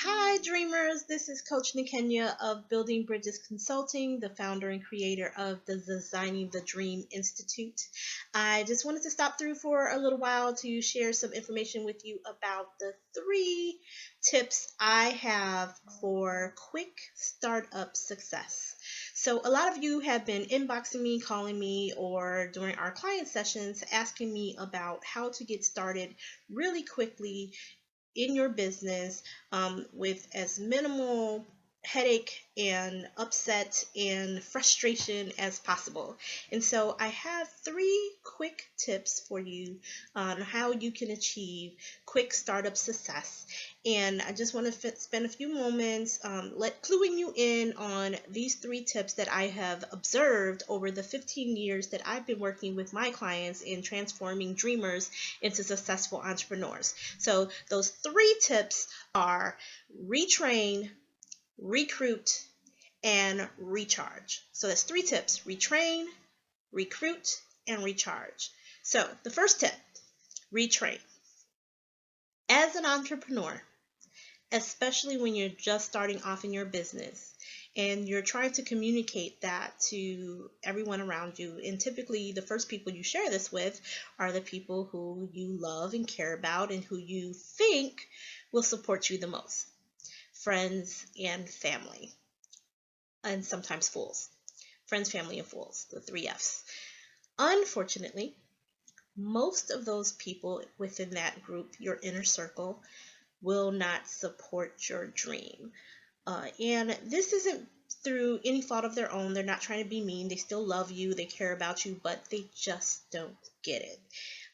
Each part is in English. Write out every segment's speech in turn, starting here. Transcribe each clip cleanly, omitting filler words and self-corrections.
Hi, dreamers. This is Coach Niquenya of Building Bridges Consulting, the founder and creator of the Designing the Dream Institute. I just wanted to stop through for a little while to share some information with you about the 3 tips I have for quick startup success. So, a lot of you have been inboxing me, calling me, or during our client sessions asking me about how to get started really quickly in your business with as minimal headache and upset and frustration as possible. And so I have 3 quick tips for you on how you can achieve quick startup success. And I just want to spend a few moments cluing you in on these 3 tips that I have observed over the 15 years that I've been working with my clients in transforming dreamers into successful entrepreneurs. So those 3 tips are retrain, recruit, and recharge. So that's 3 tips: retrain, recruit, and recharge. So the first tip: retrain. As an entrepreneur, especially when you're just starting off in your business and you're trying to communicate that to everyone around you, and typically the first people you share this with are the people who you love and care about and who you think will support you the most: friends and family, and sometimes fools. Friends, family, and fools, the 3 F's. Unfortunately, most of those people within that group, your inner circle, will not support your dream. And this isn't through any fault of their own. They're not trying to be mean. They still love you. They care about you, but they just don't get it.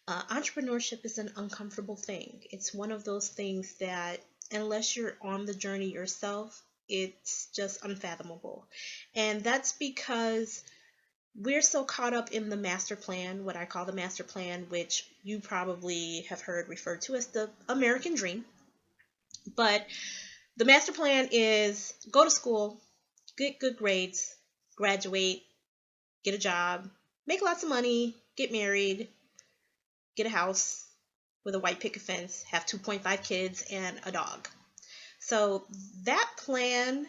Entrepreneurship is an uncomfortable thing. It's one of those things that, unless you're on the journey yourself, it's just unfathomable. And that's because we're so caught up in the master plan, what I call the master plan, which you probably have heard referred to as the American dream. But the master plan is go to school, get good grades, graduate, get a job, make lots of money, get married, get a house with a white picket fence, have 2.5 kids and a dog. So that plan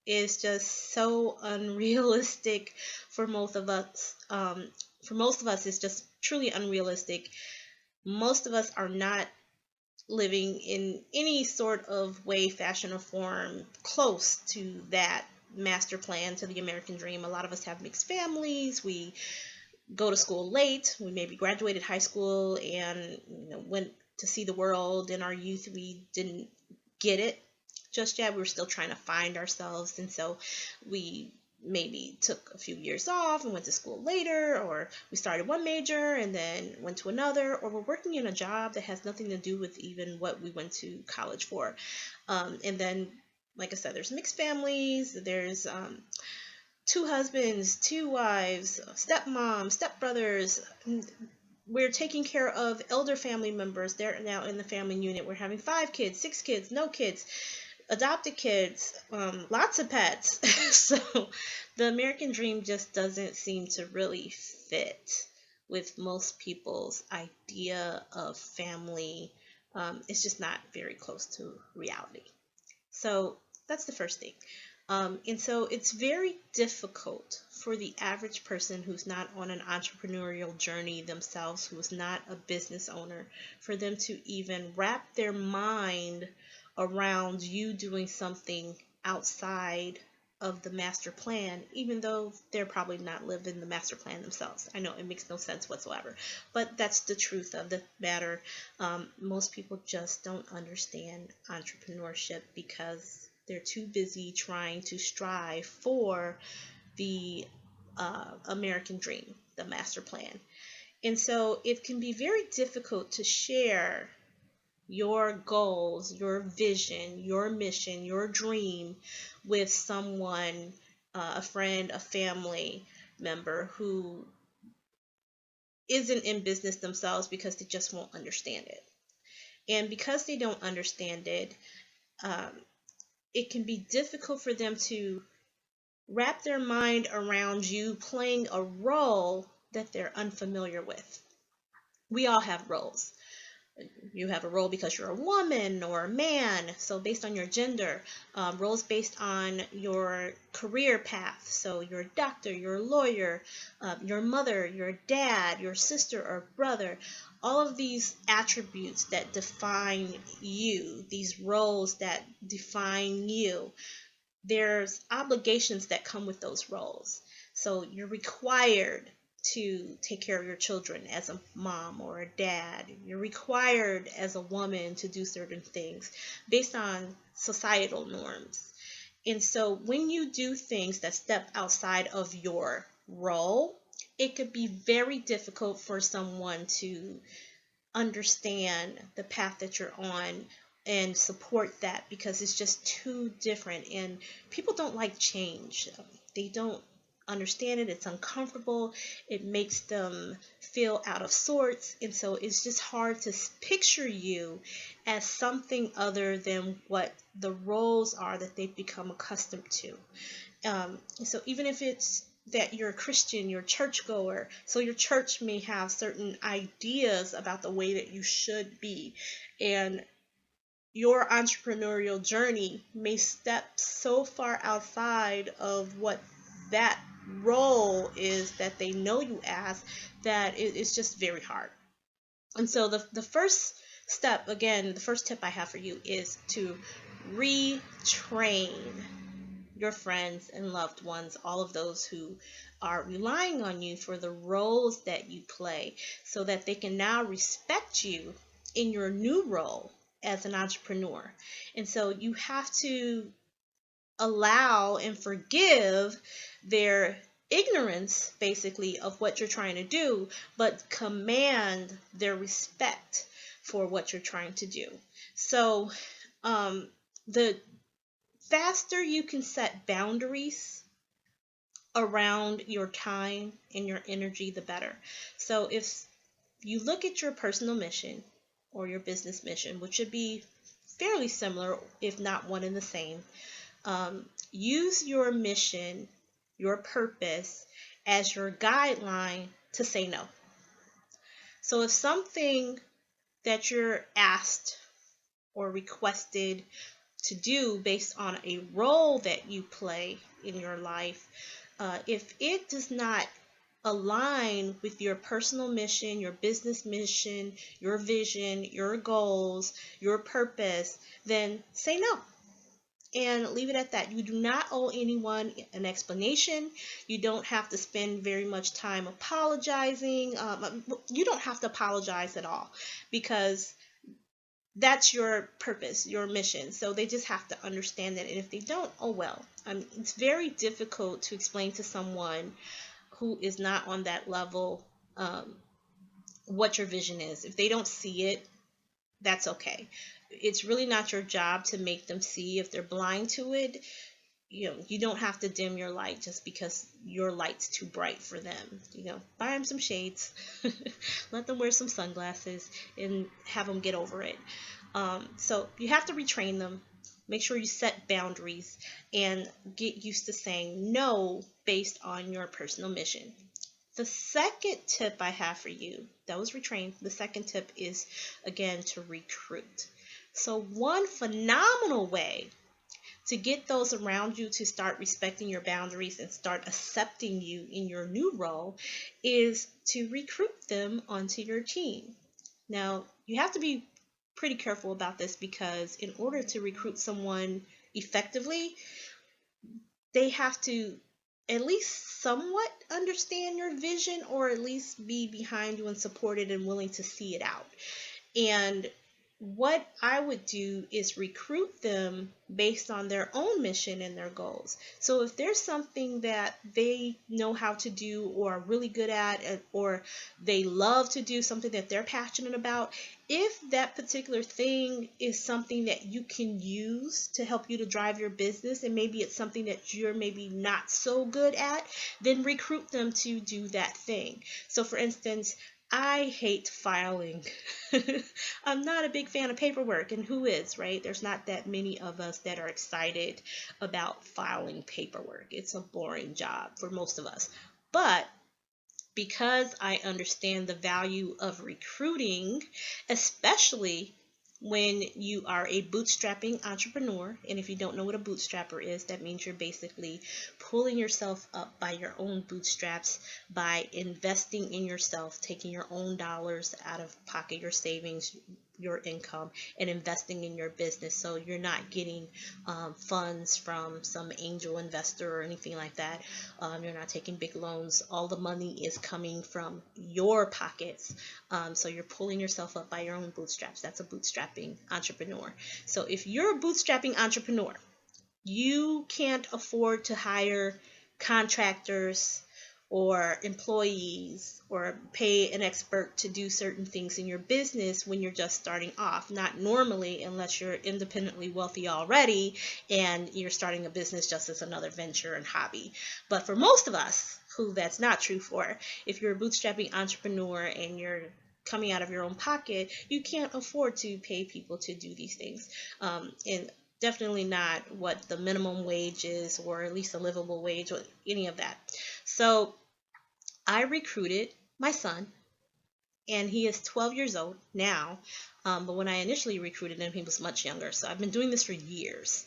is just so unrealistic for most of us. It's just truly unrealistic. Most of us are not living in any sort of way, fashion, or form close to that master plan, to the American dream. A lot of us have mixed families. We go to school late. We maybe graduated high school and went to see the world. In our youth, we didn't get it just yet. We were still trying to find ourselves, and so we maybe took a few years off and went to school later, or we started one major and then went to another, or we're working in a job that has nothing to do with even what we went to college for. And then, like I said, there's mixed families. There's 2 husbands, 2 wives, stepmoms, stepbrothers. We're taking care of elder family members. They're now in the family unit. We're having 5 kids, 6 kids, no kids, adopted kids, lots of pets. So the American dream just doesn't seem to really fit with most people's idea of family. It's just not very close to reality. So that's the first thing. And so it's very difficult for the average person who's not on an entrepreneurial journey themselves, who is not a business owner, for them to even wrap their mind around you doing something outside of the master plan, even though they're probably not living the master plan themselves. I know it makes no sense whatsoever, but that's the truth of the matter. Most people just don't understand entrepreneurship because they're too busy trying to strive for the American dream, the master plan. And so it can be very difficult to share your goals, your vision, your mission, your dream with someone, a friend, a family member who isn't in business themselves, because they just won't understand it. And because they don't understand it, it can be difficult for them to wrap their mind around you playing a role that they're unfamiliar with. We all have roles. You have a role because you're a woman or a man, so based on your gender. Roles based on your career path, so you're a doctor, you're a lawyer, your mother, your dad, your sister or brother. All of these attributes that define you, these roles that define you, there's obligations that come with those roles. So you're required to take care of your children as a mom or a dad. You're required as a woman to do certain things based on societal norms. And so when you do things that step outside of your role, it could be very difficult for someone to understand the path that you're on and support that, because it's just too different, and people don't like change. They don't understand it. It's uncomfortable. It makes them feel out of sorts, and so it's just hard to picture you as something other than what the roles are that they've become accustomed to. So even if it's that you're a Christian, you're a churchgoer, so your church may have certain ideas about the way that you should be, and your entrepreneurial journey may step so far outside of what that role is that they know you as, that it's just very hard. And so the first step, again, the first tip I have for you is to retrain your friends and loved ones, all of those who are relying on you for the roles that you play, so that they can now respect you in your new role as an entrepreneur. And so you have to allow and forgive their ignorance, basically, of what you're trying to do, but command their respect for what you're trying to do. So the faster you can set boundaries around your time and your energy, the better. So if you look at your personal mission or your business mission, which should be fairly similar, if not one and the same, use your mission, your purpose, as your guideline to say no. So if something that you're asked or requested to do based on a role that you play in your life, if it does not align with your personal mission, your business mission, your vision, your goals, your purpose, then say no and leave it at that. You do not owe anyone an explanation. You don't have to spend very much time apologizing. You don't have to apologize at all, because that's your purpose, your mission. So they just have to understand that. And if they don't, oh well. It's very difficult to explain to someone who is not on that level what your vision is. If they don't see it, that's okay. It's really not your job to make them see. If they're blind to it, you don't have to dim your light just because your light's too bright for them. Buy them some shades, let them wear some sunglasses, and have them get over it. So you have to retrain them. Make sure you set boundaries and get used to saying no based on your personal mission. The second tip I have for you, that was retrain. The second tip is, again, to recruit. So one phenomenal way to get those around you to start respecting your boundaries and start accepting you in your new role is to recruit them onto your team. Now, you have to be pretty careful about this, because in order to recruit someone effectively, they have to at least somewhat understand your vision, or at least be behind you and support it and willing to see it out. And what I would do is recruit them based on their own mission and their goals. So if there's something that they know how to do or are really good at, or they love to do, something that they're passionate about, if that particular thing is something that you can use to help you to drive your business, and maybe it's something that you're maybe not so good at, then recruit them to do that thing. So for instance, I hate filing. I'm not a big fan of paperwork, and who is, right? There's not that many of us that are excited about filing paperwork. It's a boring job for most of us. But because I understand the value of recruiting, especially when you are a bootstrapping entrepreneur. And if you don't know what a bootstrapper is, that means you're basically pulling yourself up by your own bootstraps by investing in yourself, taking your own dollars out of pocket, your savings, your income, and investing in your business. So you're not getting funds from some angel investor or anything like that. You're not taking big loans. All the money is coming from your pockets. So you're pulling yourself up by your own bootstraps. That's a bootstrapping entrepreneur. So if you're a bootstrapping entrepreneur, you can't afford to hire contractors or employees or pay an expert to do certain things in your business when you're just starting off. Not normally, unless you're independently wealthy already and you're starting a business just as another venture and hobby. But for most of us who that's not true for, if you're a bootstrapping entrepreneur and you're coming out of your own pocket, you can't afford to pay people to do these things. And definitely not what the minimum wage is, or at least a livable wage, or any of that. So I recruited my son, and he is 12 years old now. But when I initially recruited him, he was much younger. So I've been doing this for years.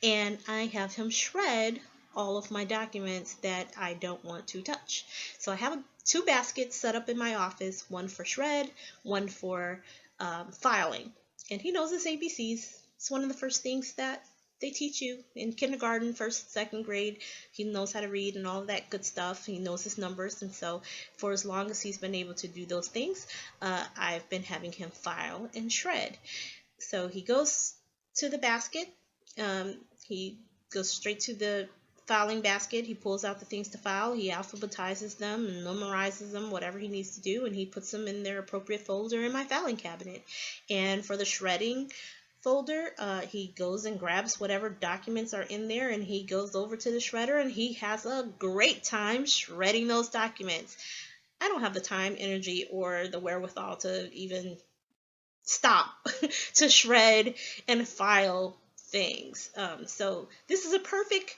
And I have him shred all of my documents that I don't want to touch. So I have two baskets set up in my office, one for shred, one for filing. And he knows his ABCs. It's one of the first things that they teach you in kindergarten, first, second grade. He knows how to read and all of that good stuff. He knows his numbers. And so for as long as he's been able to do those things, I've been having him file and shred. So he goes to the basket. He goes straight to the filing basket. He pulls out the things to file. He alphabetizes them and memorizes them, whatever he needs to do, and he puts them in their appropriate folder in my filing cabinet. And for the shredding folder, he goes and grabs whatever documents are in there, and he goes over to the shredder, and he has a great time shredding those documents. I don't have the time, energy, or the wherewithal to even stop to shred and file things. So this is a perfect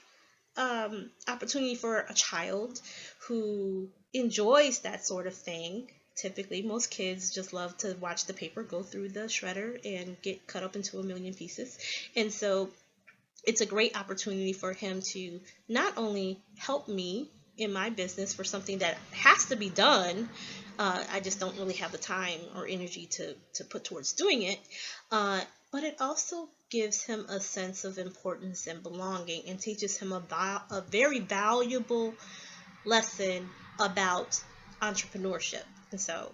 opportunity for a child who enjoys that sort of thing. Typically, most kids just love to watch the paper go through the shredder and get cut up into a million pieces. And so it's a great opportunity for him to not only help me in my business for something that has to be done, I just don't really have the time or energy to put towards doing it, but it also gives him a sense of importance and belonging, and teaches him a very valuable lesson about entrepreneurship. And so,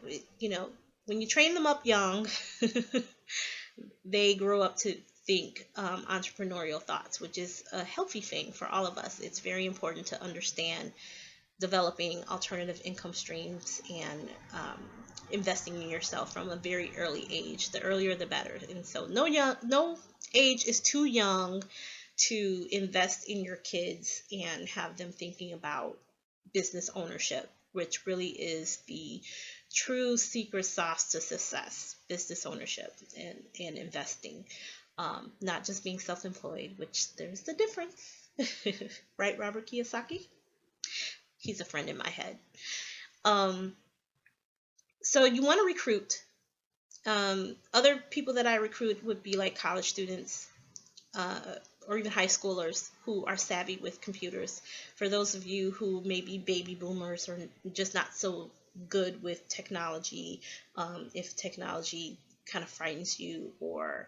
when you train them up young, they grow up to think entrepreneurial thoughts, which is a healthy thing for all of us. It's very important to understand developing alternative income streams and investing in yourself from a very early age. The earlier, the better. And so no age is too young to invest in your kids and have them thinking about business ownership, which really is the true secret sauce to success: business ownership and investing. Not just being self-employed, which there's the difference. Right, Robert Kiyosaki? He's a friend in my head. So you want to recruit. Other people that I recruit would be like college students, or even high schoolers who are savvy with computers. For those of you who may be baby boomers or just not so good with technology, if technology kind of frightens you, or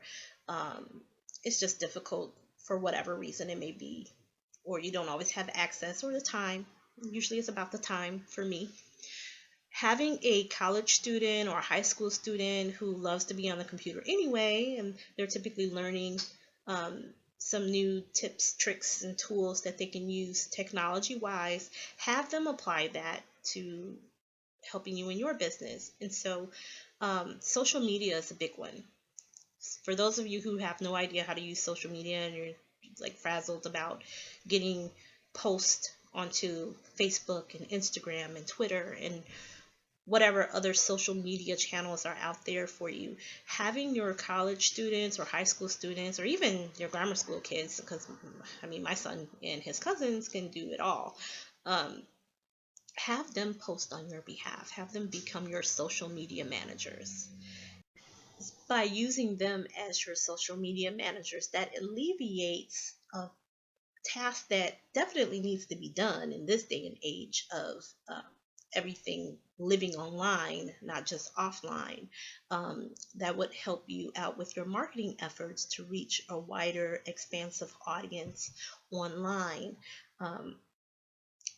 it's just difficult for whatever reason it may be, or you don't always have access or the time. Usually it's about the time for me. Having a college student or a high school student who loves to be on the computer anyway, and they're typically learning some new tips, tricks, and tools that they can use technology-wise, have them apply that to helping you in your business. And so social media is a big one. For those of you who have no idea how to use social media and you're like frazzled about getting posts onto Facebook and Instagram and Twitter and whatever other social media channels are out there for you, having your college students or high school students or even your grammar school kids, because my son and his cousins can do it all, have them post on your behalf, have them become your social media managers. By using them as your social media managers, that alleviates a task that definitely needs to be done in this day and age of everything living online, not just offline. That would help you out with your marketing efforts to reach a wider, expansive audience online. Um,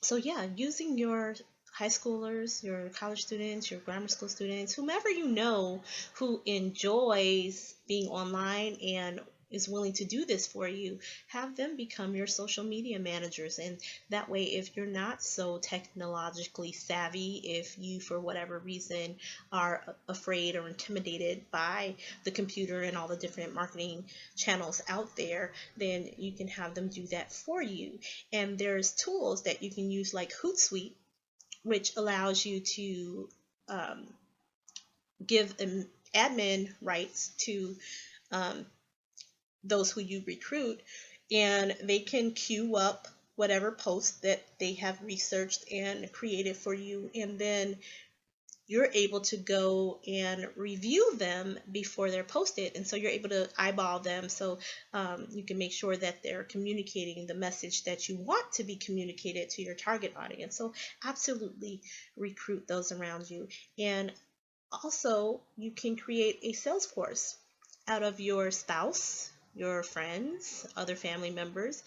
so yeah, using your high schoolers, your college students, your grammar school students, whomever you know who enjoys being online and is willing to do this for you, have them become your social media managers. And that way, if you're not so technologically savvy, if you for whatever reason are afraid or intimidated by the computer and all the different marketing channels out there, then you can have them do that for you. And there's tools that you can use like Hootsuite, which allows you to um, give admin rights to um, those who you recruit, and they can queue up whatever post that they have researched and created for you, and then you're able to go and review them before they're posted. And so you're able to eyeball them, so you can make sure that they're communicating the message that you want to be communicated to your target audience. So absolutely recruit those around you. And also, you can create a sales force out of your spouse, your friends, other family members.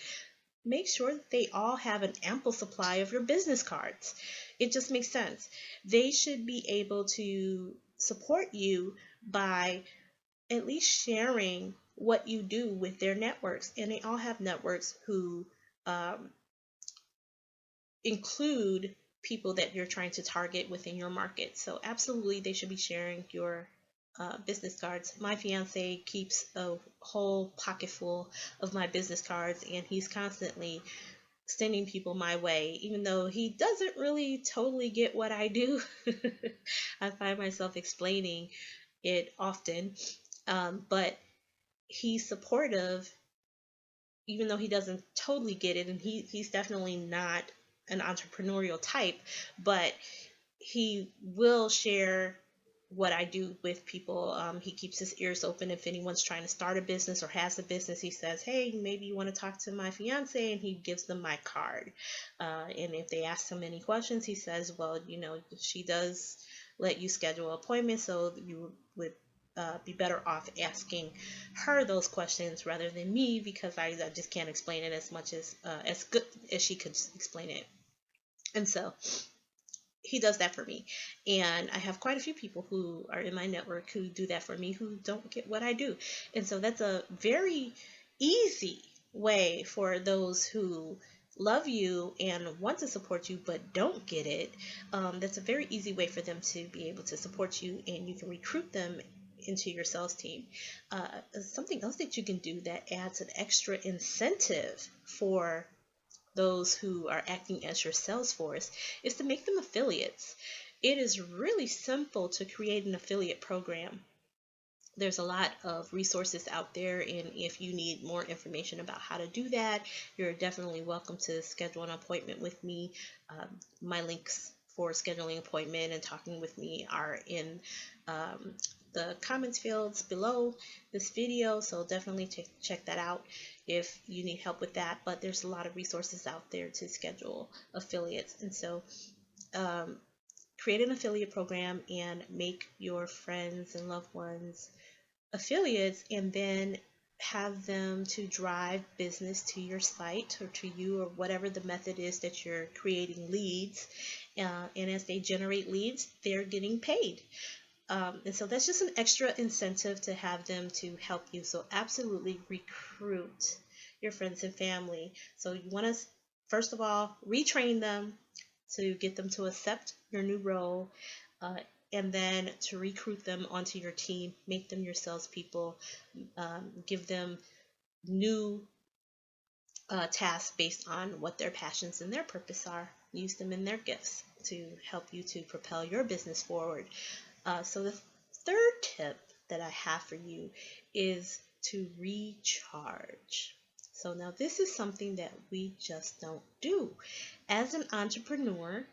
Make sure that they all have an ample supply of your business cards. It just makes sense. They should be able to support you by at least sharing what you do with their networks. And they all have networks who um, include people that you're trying to target within your market. So absolutely, they should be sharing your business cards. My fiance keeps a whole pocket full of my business cards, and he's constantly sending people my way, even though he doesn't really totally get what I do. I find myself explaining it often, but he's supportive, even though he doesn't totally get it, and he's definitely not an entrepreneurial type, but he will share what I do with people. He keeps his ears open if anyone's trying to start a business or has a business. He says, "Hey, maybe you want to talk to my fiance," and he gives them my card. And if they ask him any questions, he says, "Well, she does let you schedule appointments, so you would be better off asking her those questions rather than me, because I just can't explain it as good as she could explain it." And so he does that for me. And I have quite a few people who are in my network who do that for me, who don't get what I do. And so that's a very easy way for those who love you and want to support you but don't get it. That's a very easy way for them to be able to support you, and you can recruit them into your sales team. Something else that you can do that adds an extra incentive for those who are acting as your sales force is to make them affiliates. It is really simple to create an affiliate program. There's a lot of resources out there, and if you need more information about how to do that, you're definitely welcome to schedule an appointment with me. My links for scheduling an appointment and talking with me are in um, the comments fields below this video, so definitely check that out if you need help with that. But there's a lot of resources out there to schedule affiliates, and so create an affiliate program and make your friends and loved ones affiliates, and then have them to drive business to your site or to you, or whatever the method is that you're creating leads. And as they generate leads, they're getting paid. And so that's just an extra incentive to have them to help you. So absolutely recruit your friends and family. So you want to, first of all, retrain them to get them to accept your new role, uh, and then to recruit them onto your team, make them your salespeople, give them new tasks based on what their passions and their purpose are. Use them in their gifts to help you to propel your business forward. So the third tip that I have for you is to recharge. So now this is something that we just don't do. As an entrepreneur,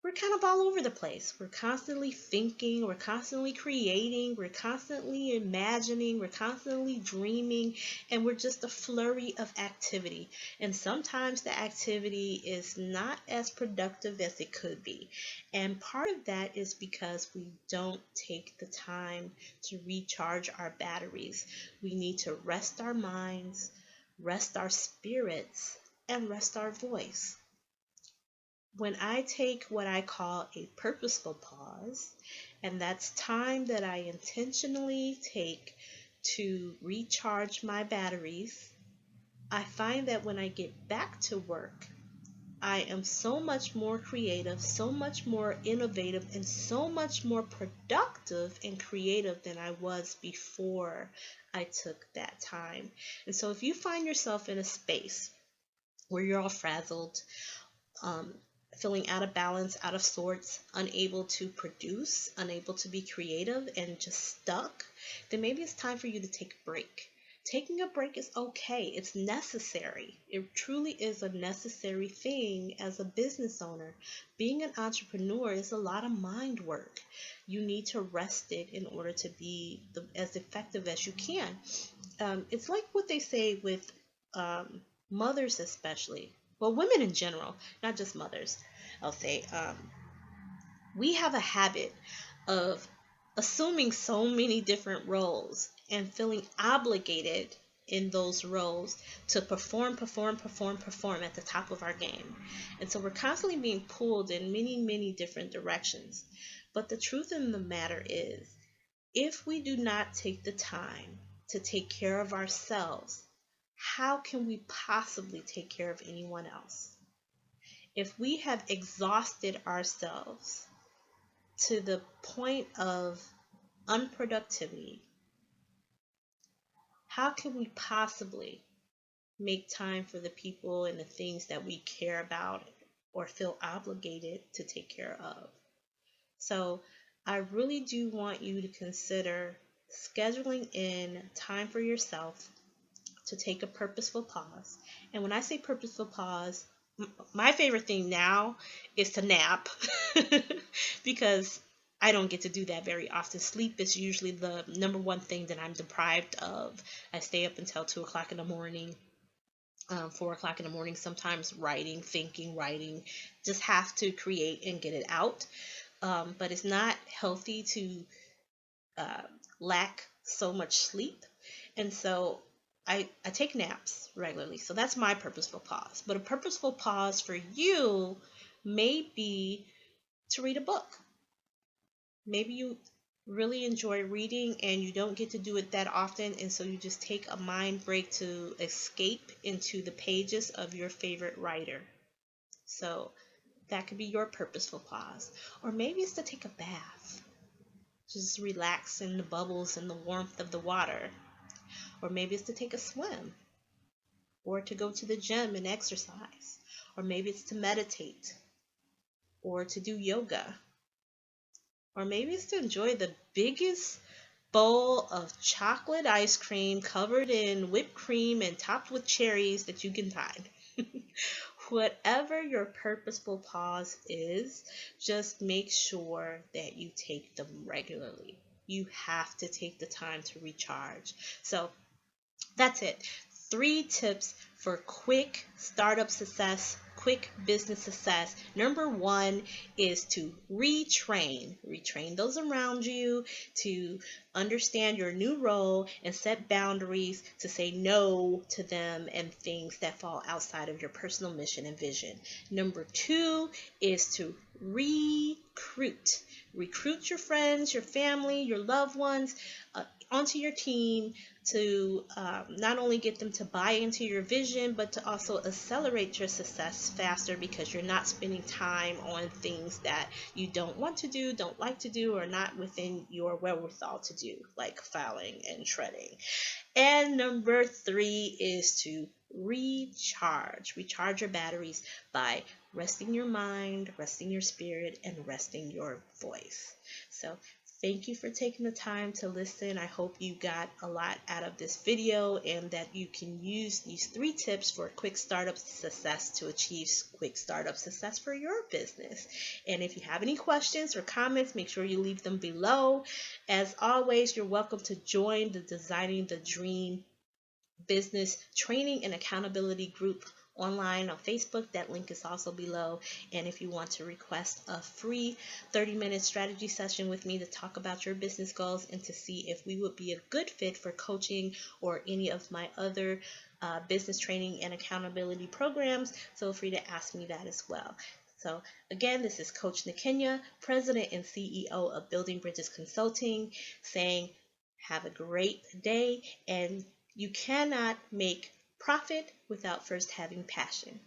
we're kind of all over the place. We're constantly thinking, we're constantly creating, we're constantly imagining, we're constantly dreaming, and we're just a flurry of activity. And sometimes the activity is not as productive as it could be. And part of that is because we don't take the time to recharge our batteries. We need to rest our minds, rest our spirits, and rest our voice. When I take what I call a purposeful pause, and that's time that I intentionally take to recharge my batteries, I find that when I get back to work, I am so much more creative, so much more innovative, and so much more productive and creative than I was before I took that time. And so if you find yourself in a space where you're all frazzled, um, feeling out of balance, out of sorts, unable to produce, unable to be creative, and just stuck, then maybe it's time for you to take a break. Taking a break is okay. It's necessary. It truly is a necessary thing as a business owner. Being an entrepreneur is a lot of mind work. You need to rest it in order to be as effective as you can. It's like what they say with mothers, especially. Well, women in general, not just mothers. I'll say we have a habit of assuming so many different roles and feeling obligated in those roles to perform at the top of our game. And so we're constantly being pulled in many different directions. But the truth of the matter is, if we do not take the time to take care of ourselves, how can we possibly take care of anyone else? If we have exhausted ourselves to the point of unproductivity, how can we possibly make time for the people and the things that we care about or feel obligated to take care of? So I really do want you to consider scheduling in time for yourself to take a purposeful pause. And when I say purposeful pause, my favorite thing now is to nap because I don't get to do that very often. Sleep is usually the number one thing that I'm deprived of. I stay up until 2 o'clock in the morning, 4 o'clock in the morning, sometimes writing, thinking, writing, just have to create and get it out. But it's not healthy to lack so much sleep. And so I take naps regularly. So that's my purposeful pause. But a purposeful pause for you may be to read a book. Maybe you really enjoy reading and you don't get to do it that often, and so you just take a mind break to escape into the pages of your favorite writer. So that could be your purposeful pause. Or maybe it's to take a bath. Just relax in the bubbles and the warmth of the water. Or maybe it's to take a swim, or to go to the gym and exercise, or maybe it's to meditate, or to do yoga, or maybe it's to enjoy the biggest bowl of chocolate ice cream covered in whipped cream and topped with cherries that you can find. Whatever your purposeful pause is, just make sure that you take them regularly. You have to take the time to recharge. So that's it. 3 tips for quick startup success, quick business success. Number 1 is to retrain. Retrain those around you to understand your new role and set boundaries to say no to them and things that fall outside of your personal mission and vision. Number 2 is to recruit. Recruit your friends, your family, your loved ones onto your team to not only get them to buy into your vision, but to also accelerate your success faster because you're not spending time on things that you don't want to do, don't like to do, or not within your wherewithal to do, like filing and shredding. And number 3 is to recharge. Recharge your batteries by resting your mind, resting your spirit, and resting your voice. So Thank you for taking the time to listen. I hope you got a lot out of this video and that you can use these 3 tips for quick startup success to achieve quick startup success for your business. And if you have any questions or comments, make sure you leave them below. As always, you're welcome to join the Designing the Dream business training and accountability group online on Facebook. That link is also below. And if you want to request a free 30-minute strategy session with me to talk about your business goals and to see if we would be a good fit for coaching or any of my other business training and accountability programs, feel free to ask me that as well. So again, this is Coach Niquenya, President and CEO of Building Bridges Consulting, saying have a great day, and you cannot make profit without first having passion.